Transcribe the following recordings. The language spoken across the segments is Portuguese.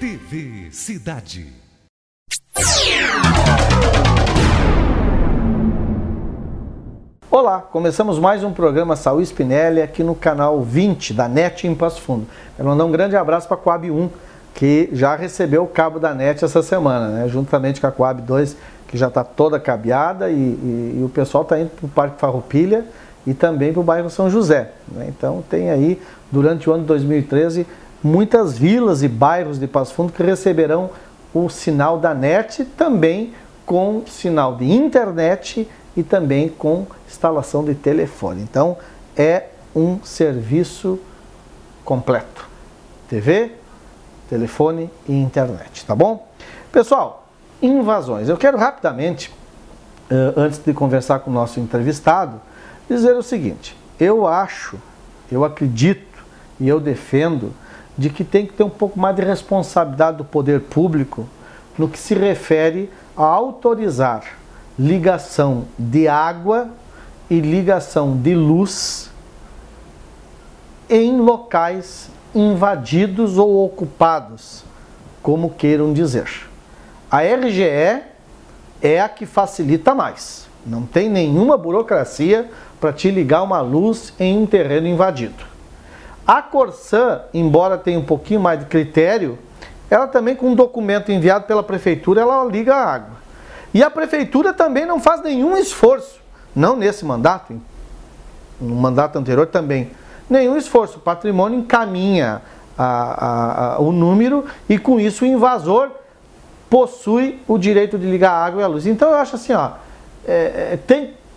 TV Cidade. Olá, começamos mais um programa Saúl Spinelli aqui no canal 20 da NET em Passo Fundo. Quero mandar um grande abraço para a Coab 1, que já recebeu o cabo da NET essa semana, né? Juntamente com a Coab 2, que já está toda cabeada, e o pessoal está indo para o Parque Farroupilha e também para o bairro São José, né? Então tem aí, durante o ano de 2013, muitas vilas e bairros de Passo Fundo que receberão o sinal da NET, também com sinal de internet e também com instalação de telefone. Então é um serviço completo: TV, telefone e internet, tá bom? Pessoal, invasões. Eu quero rapidamente, antes de conversar com o nosso entrevistado, dizer o seguinte: eu acredito e eu defendo de que tem que ter um pouco mais de responsabilidade do poder público no que se refere a autorizar ligação de água e ligação de luz em locais invadidos ou ocupados, como queiram dizer. A RGE é a que facilita mais. Não tem nenhuma burocracia para te ligar uma luz em um terreno invadido. A Corsan, embora tenha um pouquinho mais de critério, ela também, com um documento enviado pela prefeitura, ela liga a água. E a prefeitura também não faz nenhum esforço, não nesse mandato, no mandato anterior também, nenhum esforço. O patrimônio encaminha o número e com isso o invasor possui o direito de ligar a água e a luz. Então eu acho assim, ó,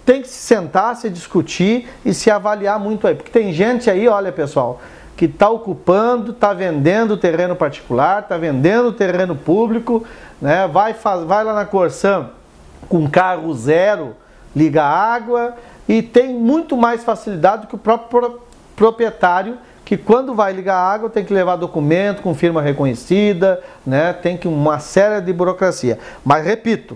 tem que se sentar, se discutir e se avaliar muito aí. Porque tem gente aí, olha pessoal, que está ocupando, está vendendo terreno particular, está vendendo terreno público, né? Vai lá na Corsan com carro zero, liga água e tem muito mais facilidade do que o próprio proprietário, que quando vai ligar água tem que levar documento com firma reconhecida, né? Tem que uma série de burocracia. Mas repito,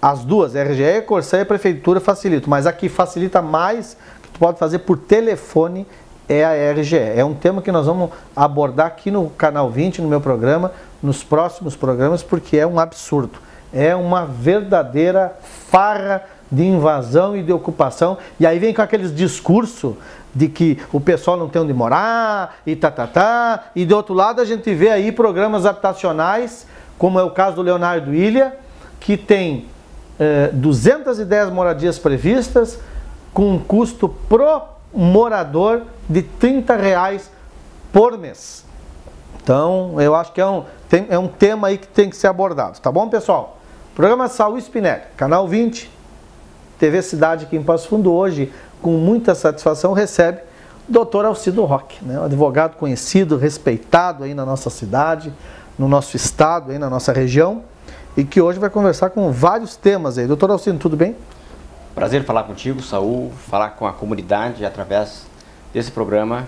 as duas, RGE, Corsan e a prefeitura facilitam, mas a que facilita mais, que tu pode fazer por telefone, é a RGE. É um tema que nós vamos abordar aqui no canal 20, no meu programa, nos próximos programas, porque é um absurdo. É uma verdadeira farra de invasão e de ocupação. E aí vem com aqueles discursos de que o pessoal não tem onde morar, e e do outro lado a gente vê aí programas habitacionais, como é o caso do Leonardo Ilha, que tem 210 moradias previstas, com um custo pro morador de R$30 por mês. Então, eu acho que é um tema aí que tem que ser abordado, tá bom, pessoal? Programa Saúl Spinelli, canal 20, TV Cidade aqui em Passo Fundo. Hoje, com muita satisfação, recebe o Dr. Alcido Roque, né? Um advogado conhecido, respeitado aí na nossa cidade, no nosso estado, aí na nossa região, e que hoje vai conversar com vários temas aí. Doutor Alcido, tudo bem? Prazer falar contigo, Saúl, falar com a comunidade através desse programa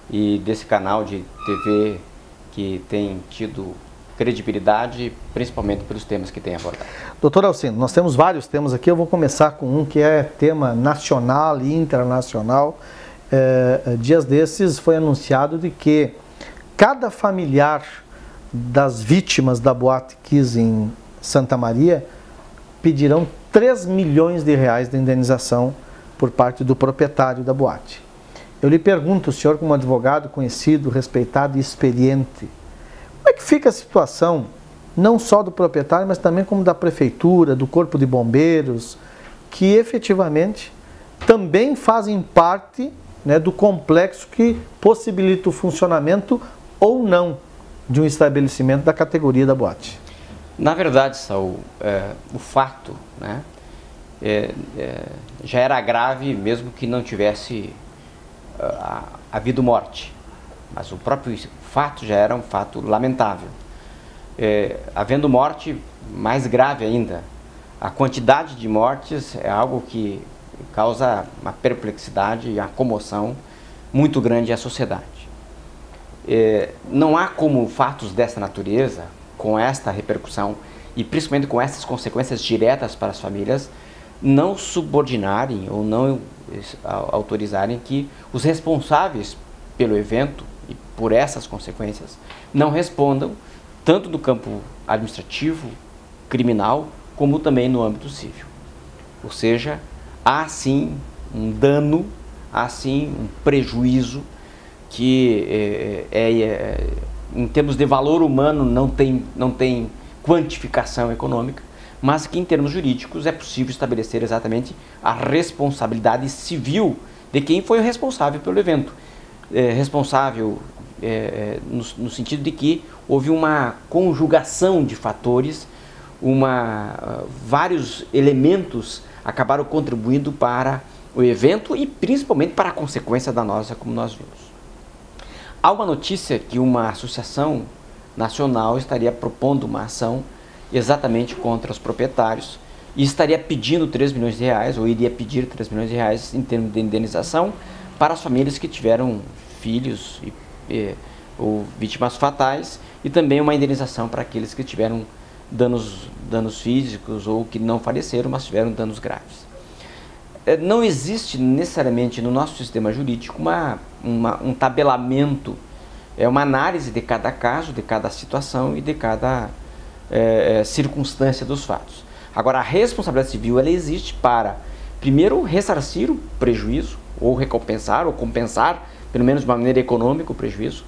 e desse canal de TV que tem tido credibilidade, principalmente pelos temas que tem abordado. Doutor Alcido, nós temos vários temas aqui, eu vou começar com um que é tema nacional e internacional. Dias desses foi anunciado de que cada familiar das vítimas da Boate Kiss em Santa Maria pedirão R$3 milhões de indenização por parte do proprietário da boate. Eu lhe pergunto, o senhor como advogado conhecido, respeitado e experiente, como é que fica a situação, não só do proprietário, mas também como da prefeitura, do corpo de bombeiros, que efetivamente também fazem parte, né, do complexo que possibilita o funcionamento ou não de um estabelecimento da categoria da boate? Na verdade, Saúl, o fato, né, já era grave mesmo que não tivesse havido morte, mas o próprio fato já era um fato lamentável. Havendo morte, mais grave ainda. A quantidade de mortes é algo que causa uma perplexidade e uma comoção muito grande à sociedade. Não há como fatos dessa natureza, com esta repercussão e principalmente com essas consequências diretas para as famílias, não subordinarem ou não autorizarem que os responsáveis pelo evento e por essas consequências não respondam tanto no campo administrativo, criminal, como também no âmbito civil. Ou seja, há sim um dano, há sim um prejuízo que em termos de valor humano não tem quantificação econômica, mas que em termos jurídicos é possível estabelecer exatamente a responsabilidade civil de quem foi o responsável pelo evento. Responsável no sentido de que houve uma conjugação de fatores, vários elementos acabaram contribuindo para o evento e principalmente para a consequência danosa, como nós vimos. Há uma notícia que uma associação nacional estaria propondo uma ação exatamente contra os proprietários e estaria pedindo 3 milhões de reais, ou iria pedir 3 milhões de reais em termos de indenização para as famílias que tiveram filhos ou vítimas fatais, e também uma indenização para aqueles que tiveram danos físicos ou que não faleceram, mas tiveram danos graves. Não existe necessariamente no nosso sistema jurídico um tabelamento, uma análise de cada caso, de cada situação e de cada circunstância dos fatos. Agora, a responsabilidade civil ela existe para, primeiro, ressarcir o prejuízo, ou recompensar, ou compensar, pelo menos de uma maneira econômica, o prejuízo,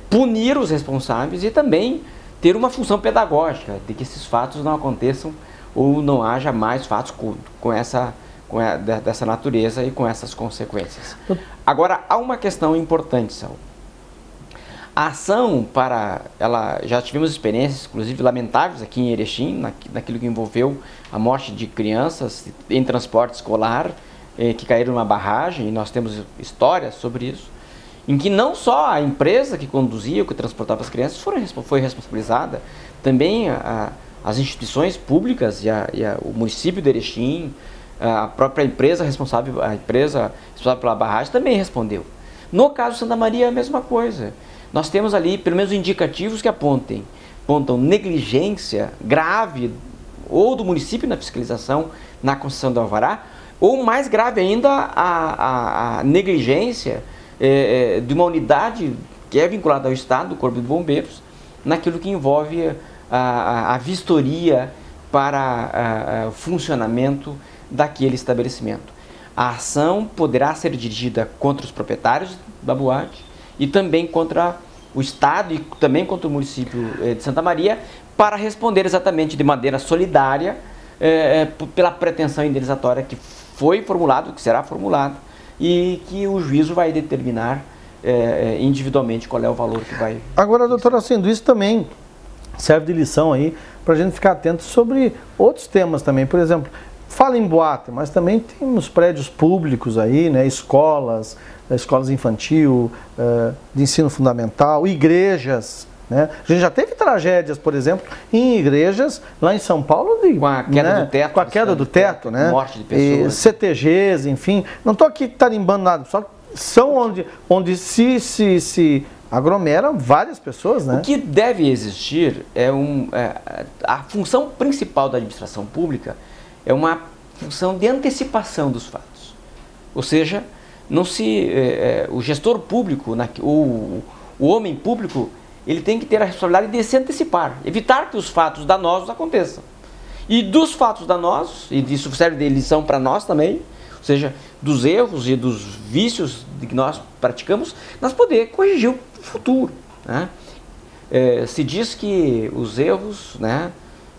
punir os responsáveis e também ter uma função pedagógica, de que esses fatos não aconteçam ou não haja mais fatos dessa natureza e com essas consequências. Agora, há uma questão importante, Saul. A ação já tivemos experiências, inclusive lamentáveis aqui em Erechim, naquilo que envolveu a morte de crianças em transporte escolar, que caíram numa barragem, e nós temos histórias sobre isso, em que não só a empresa que conduzia, que transportava as crianças foi responsabilizada, também as instituições públicas o município de Erechim, a própria empresa responsável pela barragem também respondeu. No caso de Santa Maria, a mesma coisa. Nós temos ali, pelo menos, indicativos que apontam negligência grave ou do município na fiscalização, na concessão do alvará, ou mais grave ainda, a negligência de uma unidade que é vinculada ao Estado, do Corpo de Bombeiros, naquilo que envolve a vistoria para o funcionamento daquele estabelecimento. A ação poderá ser dirigida contra os proprietários da boate e também contra o Estado e também contra o município de Santa Maria, para responder exatamente de maneira solidária pela pretensão indenizatória que foi formulado, que será formulado, e que o juízo vai determinar individualmente qual é o valor que vai... Agora, doutor Alcindo, isso também serve de lição aí para a gente ficar atento sobre outros temas também. Por exemplo, fala em boate, mas também temos prédios públicos aí, né, escolas infantil, de ensino fundamental, igrejas, né? A gente já teve tragédias, por exemplo, em igrejas lá em São Paulo com a queda do teto, com a queda do teto, né? Morte de pessoas, CTGs, enfim. Não estou aqui tarimbando nada, só são onde se aglomeram várias pessoas, né? O que deve existir a função principal da administração pública é uma função de antecipação dos fatos. Ou seja, o gestor público, o homem público, ele tem que ter a responsabilidade de se antecipar, evitar que os fatos danosos aconteçam. E dos fatos danosos, e isso serve de lição para nós também, ou seja, dos erros e dos vícios que nós praticamos, nós poder corrigir o futuro, né? Se diz que os erros, né,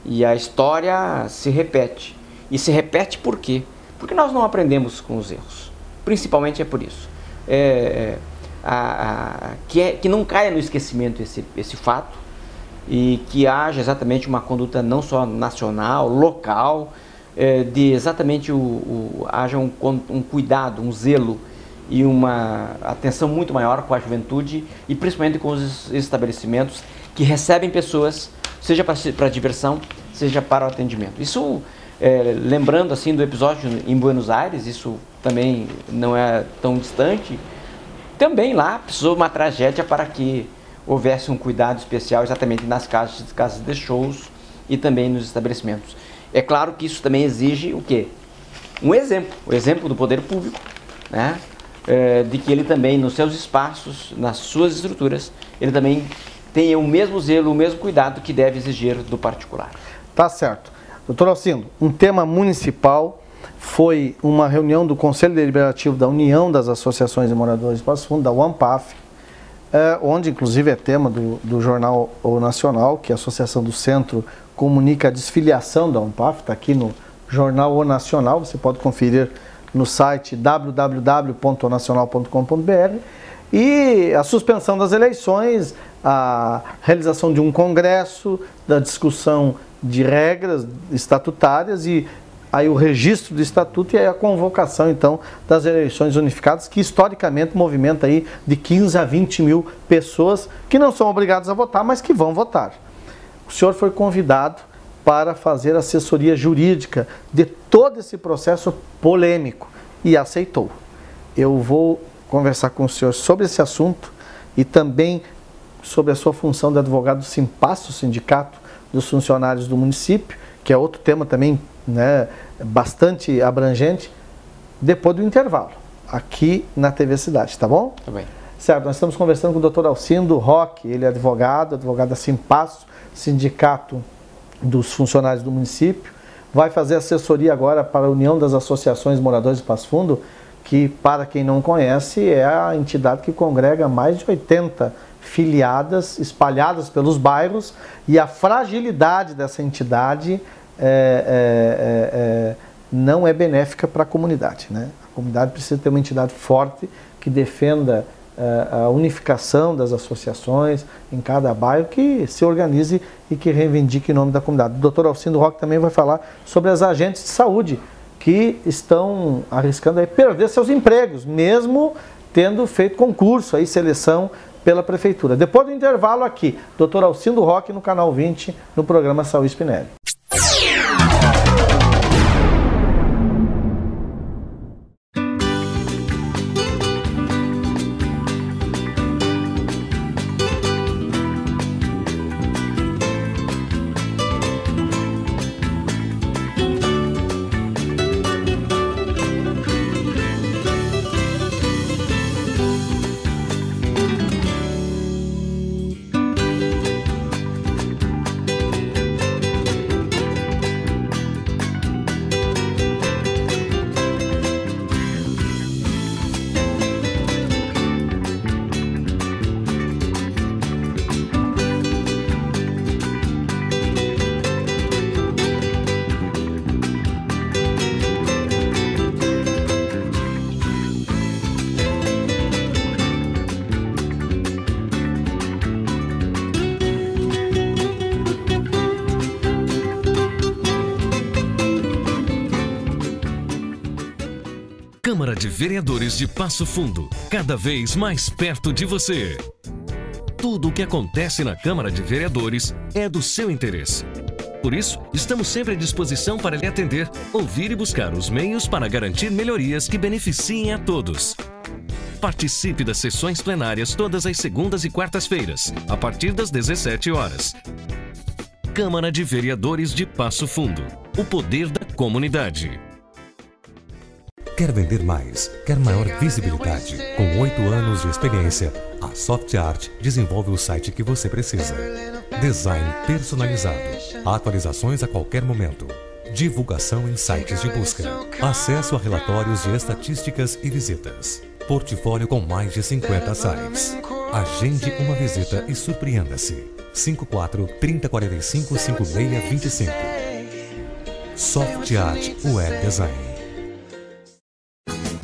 e a história se repete. E se repete por quê? Porque nós não aprendemos com os erros. Principalmente é por isso. Que não caia no esquecimento esse fato e que haja exatamente uma conduta não só nacional, local, de exatamente haja um cuidado, um zelo e uma atenção muito maior com a juventude e principalmente com os estabelecimentos que recebem pessoas, seja para diversão, seja para o atendimento. Isso, lembrando assim do episódio em Buenos Aires, isso também não é tão distante, também lá precisou uma tragédia para que houvesse um cuidado especial exatamente nas casas de shows e também nos estabelecimentos. É claro que isso também exige o quê? O exemplo do poder público, né? De que ele também, nos seus espaços, nas suas estruturas, ele também tenha o mesmo zelo, o mesmo cuidado que deve exigir do particular. Tá certo. Doutor Alcindo, um tema municipal foi uma reunião do Conselho Deliberativo da União das Associações de Moradores de Passo Fundo, da UAMPAF, onde inclusive é tema do Jornal O Nacional, que a Associação do Centro comunica a desfiliação da UAMPAF, está aqui no Jornal O Nacional, você pode conferir no site www.onacional.com.br, e a suspensão das eleições, a realização de um congresso, da discussão de regras estatutárias e aí o registro do estatuto e aí a convocação então das eleições unificadas, que historicamente movimenta aí de 15 a 20 mil pessoas que não são obrigadas a votar, mas que vão votar. O senhor foi convidado para fazer assessoria jurídica de todo esse processo polêmico e aceitou. Eu vou conversar com o senhor sobre esse assunto e também sobre a sua função de advogado do Simpasso, Sindicato dos Funcionários do Município, que é outro tema também, né, bastante abrangente, depois do intervalo, aqui na TV Cidade, tá bom? Tá bem. Certo, nós estamos conversando com o Dr. Alcindo Roque, ele é advogado da Simpasso, Sindicato dos Funcionários do Município, vai fazer assessoria agora para a União das Associações Moradores de Passo Fundo, que, para quem não conhece, é a entidade que congrega mais de 80 filiadas espalhadas pelos bairros, e a fragilidade dessa entidade não é benéfica para a comunidade, né? A comunidade precisa ter uma entidade forte que defenda a unificação das associações em cada bairro, que se organize e que reivindique em nome da comunidade. O Dr. Alcindo Roque também vai falar sobre as agentes de saúde que estão arriscando aí perder seus empregos, mesmo tendo feito concurso, aí, seleção pela Prefeitura. Depois do intervalo aqui, Dr. Alcindo Roque no Canal 20, no programa Saúl Spinelli. Câmara de Vereadores de Passo Fundo, cada vez mais perto de você. Tudo o que acontece na Câmara de Vereadores é do seu interesse. Por isso, estamos sempre à disposição para lhe atender, ouvir e buscar os meios para garantir melhorias que beneficiem a todos. Participe das sessões plenárias todas as segundas e quartas-feiras, a partir das 17 horas. Câmara de Vereadores de Passo Fundo. O poder da comunidade. Quer vender mais? Quer maior visibilidade? Com 8 anos de experiência, a SoftArt desenvolve o site que você precisa. Design personalizado, atualizações a qualquer momento, divulgação em sites de busca, acesso a relatórios de estatísticas e visitas, portfólio com mais de 50 sites. Agende uma visita e surpreenda-se. 54 3045 5625. SoftArt Web Design.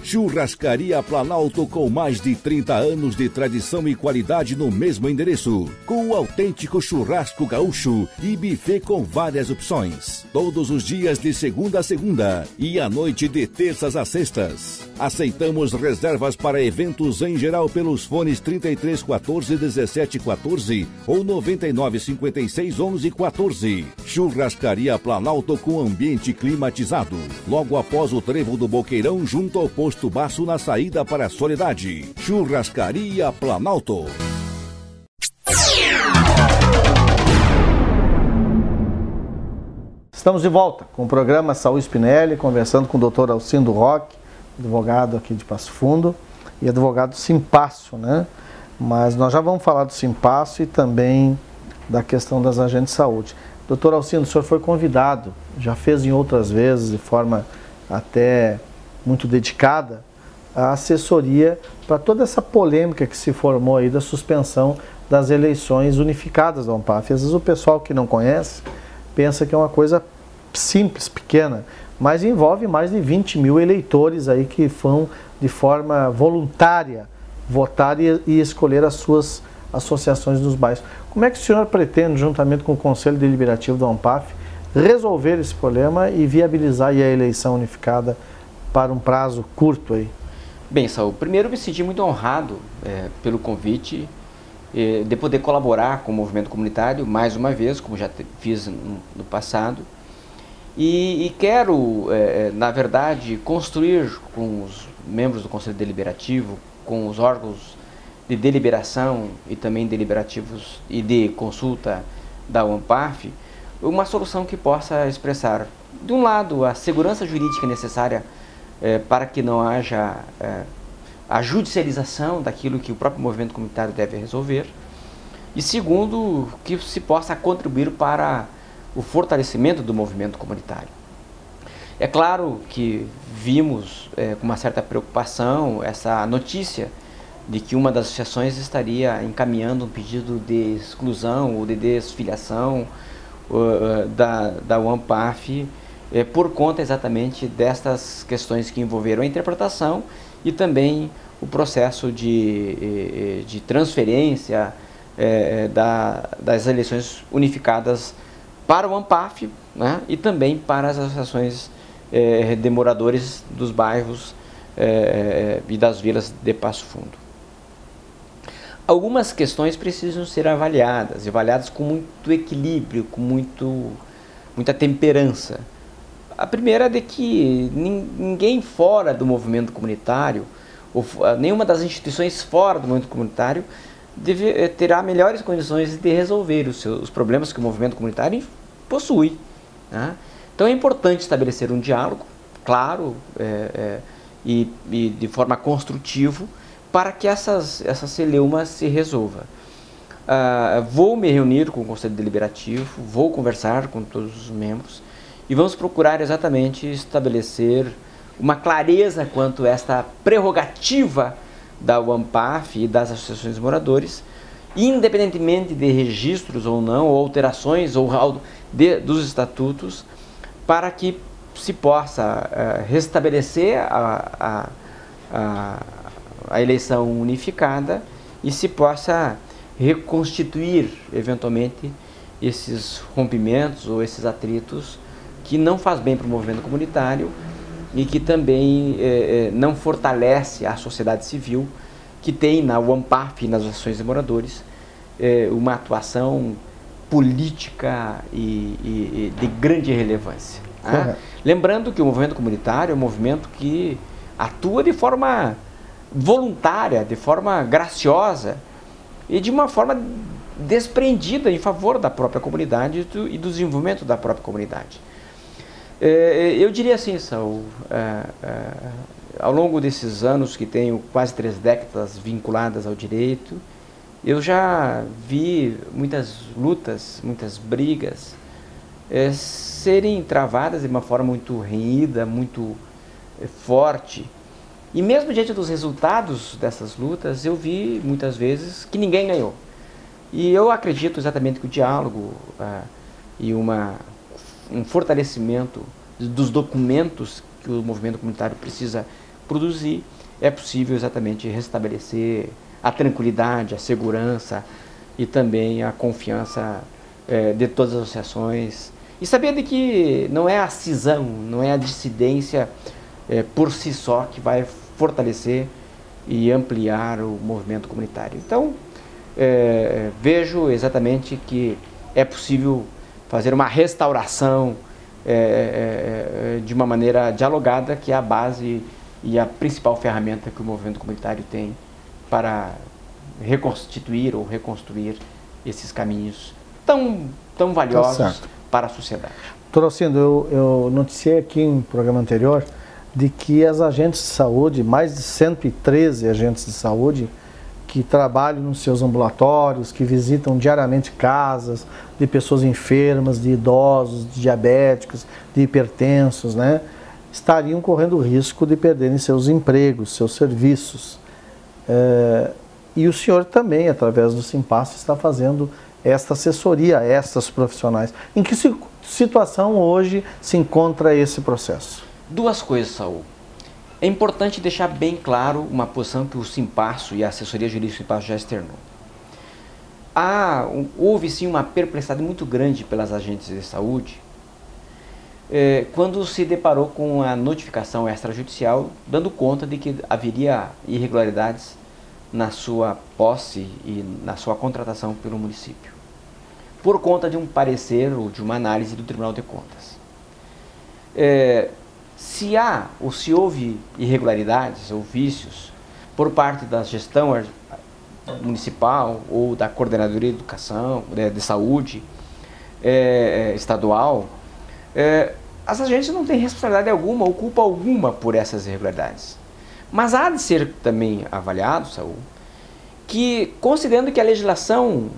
Churrascaria Planalto, com mais de 30 anos de tradição e qualidade no mesmo endereço, com o autêntico churrasco gaúcho e buffet com várias opções. Todos os dias de segunda a segunda e à noite de terças a sextas. Aceitamos reservas para eventos em geral pelos fones 3314 1714 ou 9956 1114. Churrascaria Planalto, com ambiente climatizado, logo após o trevo do Boqueirão, junto ao posto Baço, na saída para a Soledade. Churrascaria Planalto. Estamos de volta com o programa Saúl Spinelli, conversando com o Dr. Alcindo Roque, advogado aqui de Passo Fundo e advogado Simpasso, né? mas nós já vamos falar do Simpasso e também da questão das agentes de saúde. Doutor Alcindo, o senhor foi convidado, já fez em outras vezes, de forma até muito dedicada, a assessoria para toda essa polêmica que se formou aí da suspensão das eleições unificadas da ANPAF. Às vezes o pessoal que não conhece pensa que é uma coisa simples, pequena, mas envolve mais de 20 mil eleitores aí que vão de forma voluntária votar e escolher as suas associações dos bairros. Como é que o senhor pretende, juntamente com o Conselho Deliberativo da ANPAF, resolver esse problema e viabilizar aí a eleição unificada para um prazo curto aí? Bem, Saul, primeiro me senti muito honrado pelo convite de poder colaborar com o movimento comunitário mais uma vez, como já fiz no passado, e quero, na verdade, construir com os membros do Conselho Deliberativo, com os órgãos de deliberação e também deliberativos e de consulta da ANPAF, uma solução que possa expressar, de um lado, a segurança jurídica necessária para que não haja a judicialização daquilo que o próprio movimento comunitário deve resolver, e segundo, que se possa contribuir para o fortalecimento do movimento comunitário. É claro que vimos com uma certa preocupação essa notícia de que uma das associações estaria encaminhando um pedido de exclusão ou de desfiliação da ANPAF por conta exatamente destas questões que envolveram a interpretação e também o processo de transferência das eleições unificadas para o ANPAF, né, e também para as associações de moradores dos bairros e das vilas de Passo Fundo. Algumas questões precisam ser avaliadas com muito equilíbrio, com muita temperança. A primeira é de que ninguém fora do movimento comunitário, ou nenhuma das instituições fora do movimento comunitário, terá melhores condições de resolver os problemas que o movimento comunitário possui, né? Então é importante estabelecer um diálogo, claro, e de forma construtiva, para que essa celeuma se resolva. Vou me reunir com o Conselho Deliberativo, vou conversar com todos os membros e vamos procurar exatamente estabelecer uma clareza quanto a esta prerrogativa da ANPAF e das associações de moradores, independentemente de registros ou não, ou alterações dos estatutos, para que se possa restabelecer a eleição unificada e se possa reconstituir, eventualmente, esses rompimentos ou esses atritos que não faz bem para o movimento comunitário e que também não fortalece a sociedade civil, que tem na ANPAF e nas associações de moradores uma atuação política e de grande relevância. Né? Lembrando que o movimento comunitário é um movimento que atua de forma voluntária, de forma graciosa e de uma forma desprendida em favor da própria comunidade e do desenvolvimento da própria comunidade. Eu diria assim, Saul, ao longo desses anos que tenho quase 3 décadas vinculadas ao direito, eu já vi muitas lutas, muitas brigas serem travadas de uma forma muito renhida, muito forte. E mesmo diante dos resultados dessas lutas, eu vi muitas vezes que ninguém ganhou. E eu acredito exatamente que o diálogo e um fortalecimento dos documentos que o movimento comunitário precisa produzir, é possível exatamente restabelecer a tranquilidade, a segurança e também a confiança de todas as associações. E saber de que não é a cisão, não é a dissidência por si só que vai fortalecer e ampliar o movimento comunitário. Então, vejo exatamente que é possível fazer uma restauração de uma maneira dialogada, que é a base e a principal ferramenta que o movimento comunitário tem para reconstituir ou reconstruir esses caminhos tão valiosos para a sociedade. Doutor Alcindo, eu noticiei aqui em programa anterior de que as agentes de saúde, mais de 113 agentes de saúde, que trabalham nos seus ambulatórios, que visitam diariamente casas de pessoas enfermas, de idosos, de diabéticos, de hipertensos, né, estariam correndo o risco de perderem seus empregos, seus serviços. E o senhor também, através do Simpasso, está fazendo esta assessoria a estas profissionais. Em que situação hoje se encontra esse processo? Duas coisas, Saul. É importante deixar bem claro uma posição que o Simpasso e a assessoria jurídica do Simpasso já externou. Houve sim uma perplexidade muito grande pelas agentes de saúde quando se deparou com a notificação extrajudicial dando conta de que haveria irregularidades na sua posse e na sua contratação pelo município, por conta de um parecer ou de uma análise do Tribunal de Contas. Se houve irregularidades ou vícios por parte da gestão municipal ou da Coordenadoria de Educação, de Saúde estadual, as agências não têm responsabilidade alguma ou culpa alguma por essas irregularidades. Mas há de ser também avaliado, Saul, que considerando que a legislação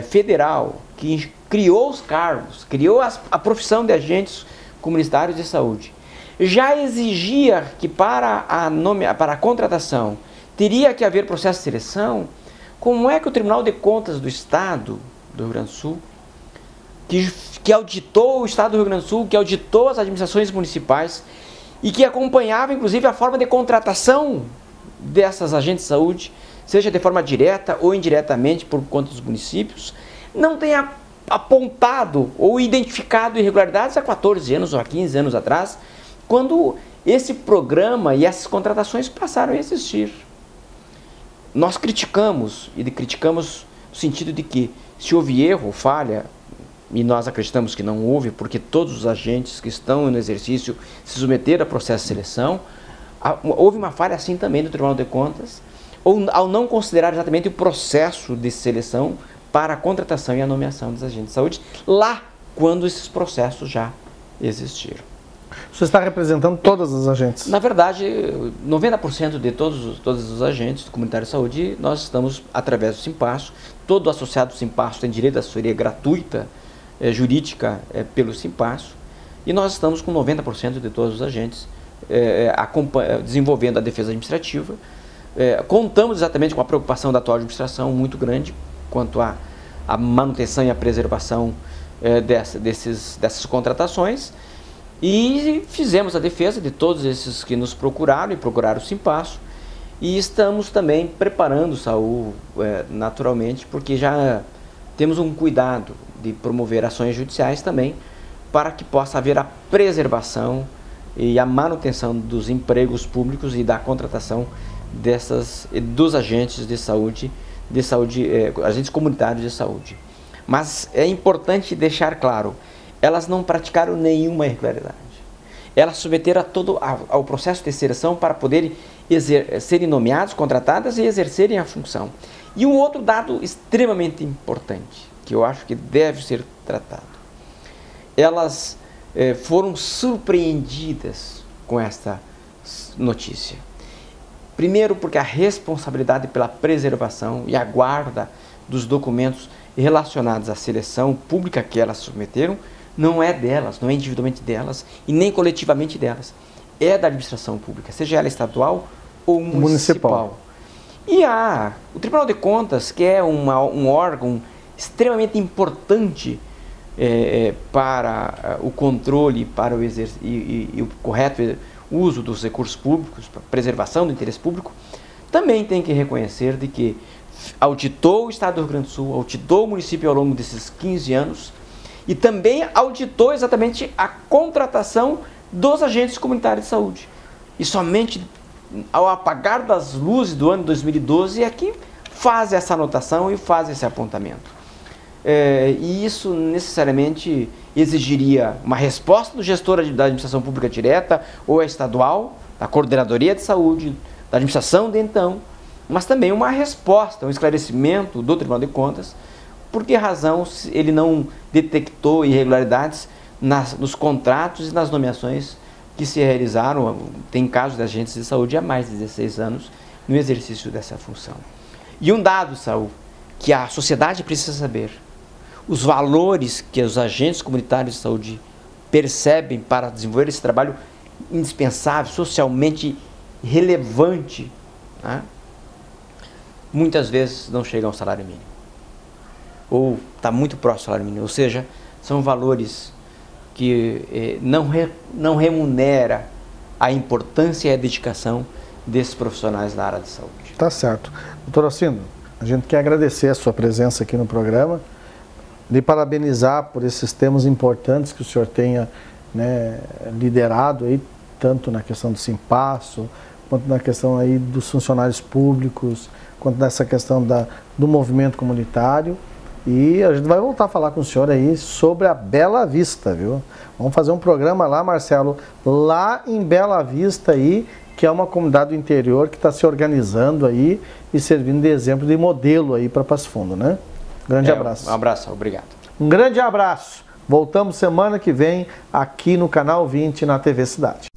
federal que criou os cargos, criou a profissão de agentes comunitários de saúde, já exigia que para a contratação teria que haver processo de seleção, como é que o Tribunal de Contas do Estado do Rio Grande do Sul, que auditou o Estado do Rio Grande do Sul, que auditou as administrações municipais e que acompanhava inclusive a forma de contratação dessas agentes de saúde, seja de forma direta ou indiretamente por conta dos municípios, não tenha apontado ou identificado irregularidades há 14 anos ou há 15 anos atrás, quando esse programa e essas contratações passaram a existir. Nós criticamos no sentido de que se houve erro, falha, e nós acreditamos que não houve, porque todos os agentes que estão no exercício se submeteram a processo de seleção, houve uma falha assim também do Tribunal de Contas, ao não considerar exatamente o processo de seleção para a contratação e a nomeação dos agentes de saúde, lá quando esses processos já existiram. Você está representando todas as agentes? Na verdade, 90% de todos os agentes comunitários de saúde, nós estamos através do Simpasso. Todo associado do Simpasso tem direito à assessoria gratuita, jurídica, pelo Simpasso. E nós estamos com 90% de todos os agentes desenvolvendo a defesa administrativa. Contamos exatamente com a preocupação da atual administração muito grande quanto à manutenção e à preservação dessas contratações. E fizemos a defesa de todos esses que nos procuraram e procuraram o Simpasso. E estamos também preparando, Saul, naturalmente, porque já temos um cuidado de promover ações judiciais também, para que possa haver a preservação e a manutenção dos empregos públicos e da contratação dos agentes de saúde, agentes comunitários de saúde. Mas é importante deixar claro, elas não praticaram nenhuma irregularidade. Elas submeteram ao processo de seleção para poderem serem nomeadas, contratadas e exercerem a função. E um outro dado extremamente importante, que eu acho que deve ser tratado. Elas foram surpreendidas com esta notícia. Primeiro, porque a responsabilidade pela preservação e a guarda dos documentos relacionados à seleção pública que elas submeteram não é delas, não é individualmente delas e nem coletivamente delas. É da administração pública, seja ela estadual ou municipal. E o Tribunal de Contas, que é um órgão extremamente importante para o controle para e o correto uso dos recursos públicos, para a preservação do interesse público, também tem que reconhecer de que auditou o Estado do Rio Grande do Sul, auditou o município ao longo desses 15 anos e também auditou exatamente a contratação dos agentes comunitários de saúde. E somente ao apagar das luzes do ano 2012 é que faz essa anotação e faz esse apontamento. E isso necessariamente exigiria uma resposta do gestor da administração pública direta ou estadual, da Coordenadoria de Saúde, da administração de então, mas também uma resposta, um esclarecimento do Tribunal de Contas, por que razão ele não detectou irregularidades nos contratos e nas nomeações que se realizaram, tem casos de agentes de saúde há mais de 16 anos no exercício dessa função. E um dado, Saul, que a sociedade precisa saber: os valores que os agentes comunitários de saúde percebem para desenvolver esse trabalho indispensável, socialmente relevante, né? Muitas vezes não chegam ao salário mínimo, ou está muito próximo ao salário mínimo, ou seja, são valores que não remunera a importância e a dedicação desses profissionais da área de saúde. Tá certo. Doutor Alcindo, a gente quer agradecer a sua presença aqui no programa, lhe parabenizar por esses temas importantes que o senhor tenha, né, liderado aí, tanto na questão do Simpasso, quanto na questão aí dos funcionários públicos, quanto nessa questão do movimento comunitário. E a gente vai voltar a falar com o senhor aí sobre a Bela Vista, viu? Vamos fazer um programa lá, Marcelo, lá em Bela Vista aí, que é uma comunidade do interior que está se organizando aí e servindo de exemplo, de modelo aí para Passo Fundo, né? Grande abraço. Um abraço, obrigado. Um grande abraço. Voltamos semana que vem aqui no Canal 20 na TV Cidade.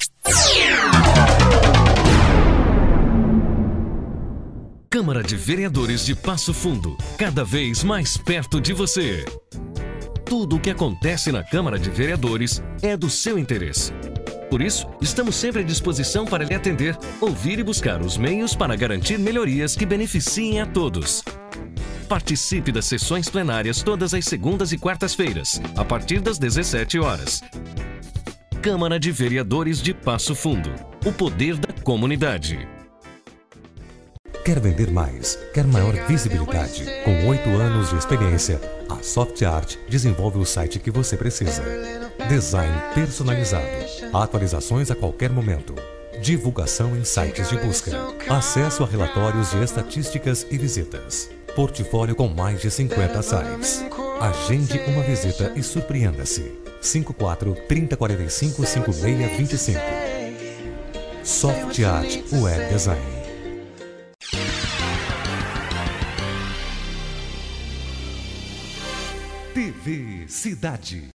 Câmara de Vereadores de Passo Fundo, cada vez mais perto de você. Tudo o que acontece na Câmara de Vereadores é do seu interesse. Por isso, estamos sempre à disposição para lhe atender, ouvir e buscar os meios para garantir melhorias que beneficiem a todos. Participe das sessões plenárias todas as segundas e quartas-feiras, a partir das 17 horas. Câmara de Vereadores de Passo Fundo. O poder da comunidade. Quer vender mais? Quer maior visibilidade? Com 8 anos de experiência, a SoftArt desenvolve o site que você precisa. Design personalizado. Atualizações a qualquer momento. Divulgação em sites de busca. Acesso a relatórios de estatísticas e visitas. Portfólio com mais de 50 sites. Agende uma visita e surpreenda-se. 54 3045 5625. SoftArt Web Design. TV Cidade.